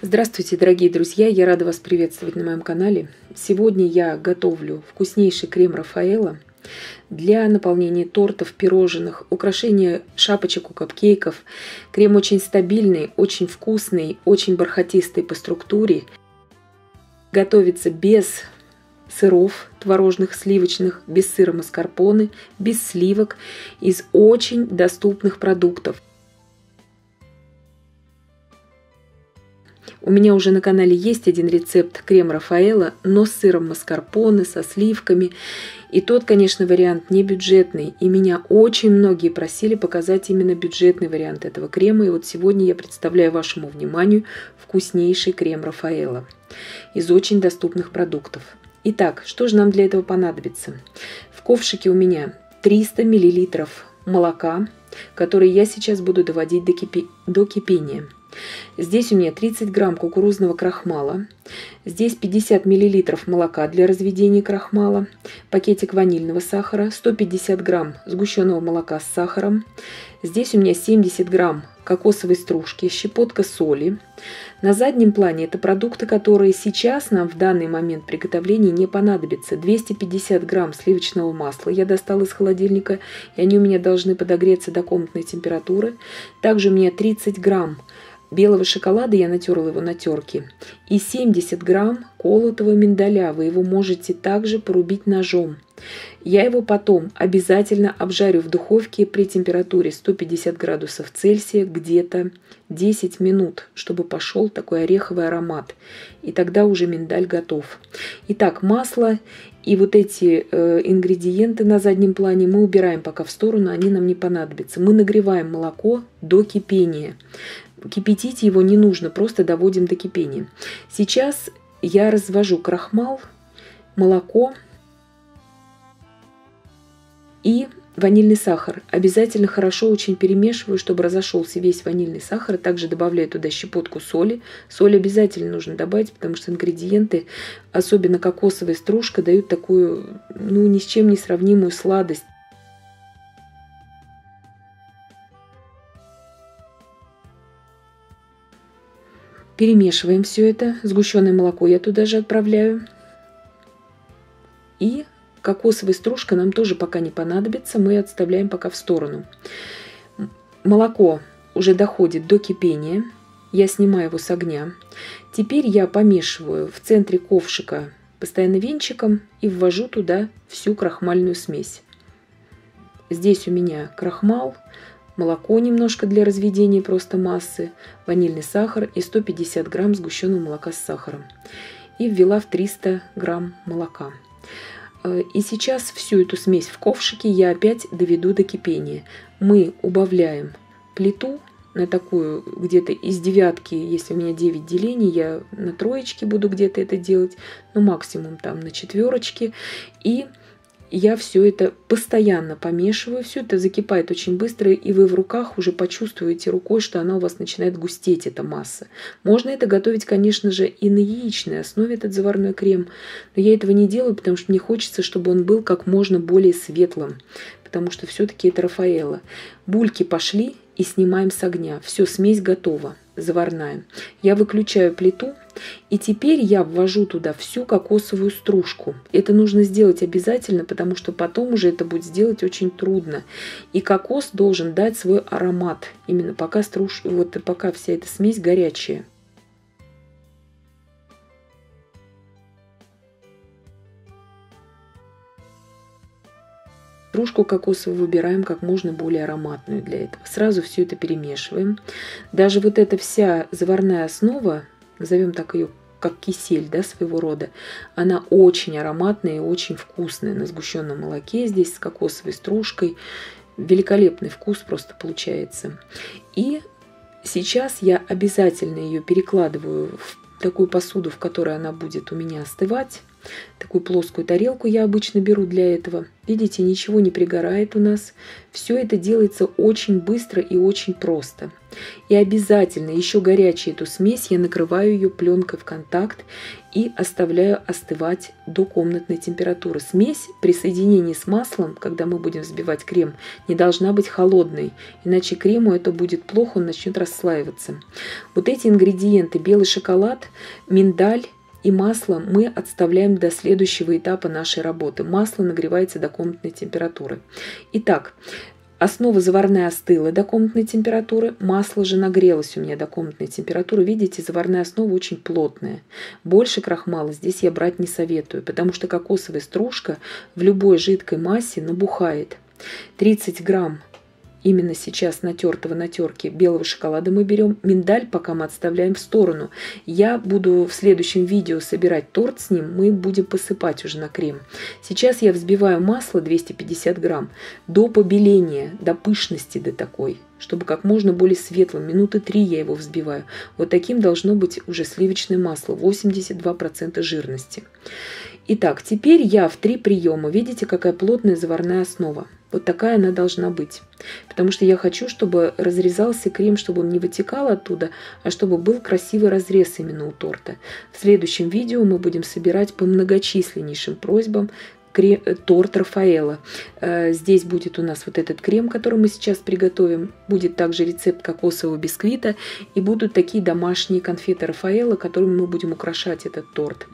Здравствуйте, дорогие друзья! Я рада вас приветствовать на моем канале. Сегодня я готовлю вкуснейший крем Рафаэлло для наполнения тортов, пирожных, украшения шапочек у капкейков. Крем очень стабильный, очень вкусный, очень бархатистый по структуре. Готовится без сыров творожных, сливочных, без сыра маскарпоне, без сливок, из очень доступных продуктов. У меня уже на канале есть один рецепт крем Рафаэлло, но с сыром маскарпоне, со сливками. И тот, конечно, вариант не бюджетный. И меня очень многие просили показать именно бюджетный вариант этого крема. И вот сегодня я представляю вашему вниманию вкуснейший крем Рафаэлло из очень доступных продуктов. Итак, что же нам для этого понадобится? В ковшике у меня 300 мл молока, которое я сейчас буду доводить до кипения. Здесь у меня 30 грамм кукурузного крахмала, здесь 50 миллилитров молока для разведения крахмала, пакетик ванильного сахара, 150 грамм сгущенного молока с сахаром, здесь у меня 70 грамм кокосовой стружки, щепотка соли. На заднем плане это продукты, которые сейчас нам в данный момент приготовления не понадобятся. 250 грамм сливочного масла я достала из холодильника, и они у меня должны подогреться до комнатной температуры. Также у меня 30 грамм белого шоколада, я натерла его на терке, и 70 грамм колотого миндаля. Вы его можете также порубить ножом. Я его потом обязательно обжарю в духовке при температуре 150 градусов Цельсия где-то 10 минут, чтобы пошел такой ореховый аромат. И тогда уже миндаль готов. Итак, масло и вот эти ингредиенты на заднем плане мы убираем пока в сторону, они нам не понадобятся. Мы нагреваем молоко до кипения. Кипятить его не нужно, просто доводим до кипения. Сейчас я развожу крахмал, молоко и ванильный сахар. Обязательно хорошо очень перемешиваю, чтобы разошелся весь ванильный сахар. Также добавляю туда щепотку соли. Соль обязательно нужно добавить, потому что ингредиенты, особенно кокосовая стружка, дают такую, ни с чем не сравнимую сладость. Перемешиваем все это. Сгущенное молоко я туда же отправляю. И кокосовая стружка нам тоже пока не понадобится. Мы отставляем пока в сторону. Молоко уже доходит до кипения. Я снимаю его с огня. Теперь я помешиваю в центре ковшика постоянно венчиком и ввожу туда всю крахмальную смесь. Здесь у меня крахмал, молоко немножко для разведения просто массы, ванильный сахар и 150 грамм сгущенного молока с сахаром. И ввела в 300 грамм молока. И сейчас всю эту смесь в ковшике я опять доведу до кипения. Мы убавляем плиту на такую где-то из девятки, если у меня 9 делений, я на троечке буду где-то это делать, максимум там на четверочке. И я все это постоянно помешиваю, все это закипает очень быстро, и вы в руках уже почувствуете рукой, что она у вас начинает густеть, эта масса. Можно это готовить, конечно же, и на яичной основе, этот заварной крем, но я этого не делаю, потому что мне хочется, чтобы он был как можно более светлым, потому что все-таки это Рафаэлло. Бульки пошли, и снимаем с огня. Все, смесь готова, заварная. Я выключаю плиту, и теперь я ввожу туда всю кокосовую стружку. Это нужно сделать обязательно, потому что потом уже это будет сделать очень трудно. И кокос должен дать свой аромат, именно пока пока вся эта смесь горячая. Стружку кокосовую выбираем как можно более ароматную для этого. Сразу все это перемешиваем. Даже вот эта вся заварная основа, назовем так ее как кисель, своего рода, она очень ароматная и очень вкусная. На сгущенном молоке здесь с кокосовой стружкой. Великолепный вкус просто получается. И сейчас я обязательно ее перекладываю в такую посуду, в которой она будет у меня остывать. Такую плоскую тарелку я обычно беру для этого. Видите, ничего не пригорает у нас. Все это делается очень быстро и очень просто. И обязательно еще горячей эту смесь я накрываю ее пленкой в контакт и оставляю остывать до комнатной температуры. Смесь при соединении с маслом, когда мы будем взбивать крем, не должна быть холодной, иначе крему это будет плохо, он начнет расслаиваться. Вот эти ингредиенты: белый шоколад, миндаль и масло мы отставляем до следующего этапа нашей работы. Масло нагревается до комнатной температуры. Итак, основа заварная остыла до комнатной температуры, масло же нагрелось у меня до комнатной температуры. Видите, заварная основа очень плотная. Больше крахмала здесь я брать не советую, потому что кокосовая стружка в любой жидкой массе набухает. 30 грамм именно сейчас натертого на терке белого шоколада мы берем. Миндаль пока мы отставляем в сторону. Я буду в следующем видео собирать торт с ним, мы будем посыпать уже на крем. Сейчас я взбиваю масло 250 грамм до побеления, до пышности, до такой, чтобы как можно более светлым. Минуты 3 я его взбиваю. Вот таким должно быть уже сливочное масло, 82% жирности. Итак, теперь я в 3 приема. Видите, какая плотная заварная основа. Вот такая она должна быть. Потому что я хочу, чтобы разрезался крем, чтобы он не вытекал оттуда, а чтобы был красивый разрез именно у торта. В следующем видео мы будем собирать по многочисленнейшим просьбам торт Рафаэлло. Здесь будет у нас вот этот крем, который мы сейчас приготовим. Будет также рецепт кокосового бисквита. И будут такие домашние конфеты Рафаэлло, которыми мы будем украшать этот торт.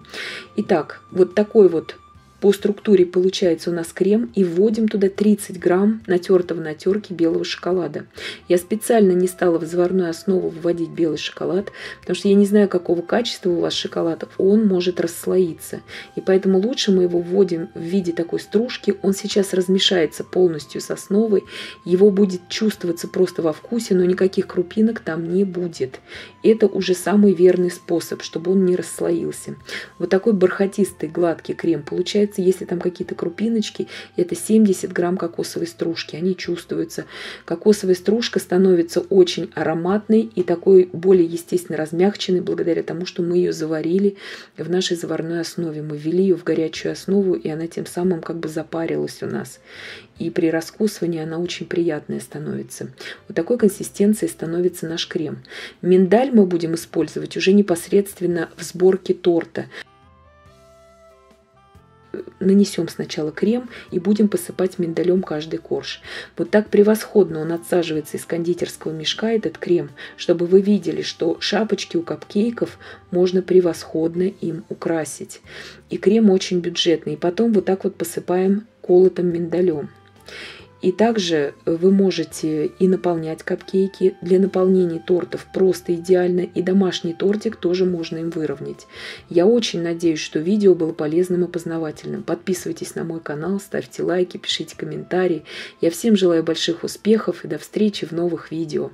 Итак, вот такой вот по структуре получается у нас крем, и вводим туда 30 грамм натертого на терке белого шоколада. Я специально не стала в заварную основу вводить белый шоколад, потому что я не знаю, какого качества у вас шоколад, он может расслоиться. И поэтому лучше мы его вводим в виде такой стружки, он сейчас размешается полностью с основой, его будет чувствоваться просто во вкусе, но никаких крупинок там не будет. Это уже самый верный способ, чтобы он не расслоился. Вот такой бархатистый гладкий крем получается. Если там какие-то крупиночки, это 70 грамм кокосовой стружки, они чувствуются. Кокосовая стружка становится очень ароматной и такой более естественно размягченной, благодаря тому, что мы ее заварили в нашей заварной основе. Мы ввели ее в горячую основу, и она тем самым как бы запарилась у нас. И при раскусывании она очень приятная становится. Вот такой консистенции становится наш крем. Миндаль мы будем использовать уже непосредственно в сборке торта. Нанесем сначала крем и будем посыпать миндалем каждый корж. Вот так превосходно он отсаживается из кондитерского мешка, этот крем, чтобы вы видели, что шапочки у капкейков можно превосходно им украсить. И крем очень бюджетный. И потом вот так вот посыпаем колотым миндалем. И также вы можете и наполнять капкейки. Для наполнения тортов просто идеально. И домашний тортик тоже можно им выровнять. Я очень надеюсь, что видео было полезным и познавательным. Подписывайтесь на мой канал, ставьте лайки, пишите комментарии. Я всем желаю больших успехов и до встречи в новых видео.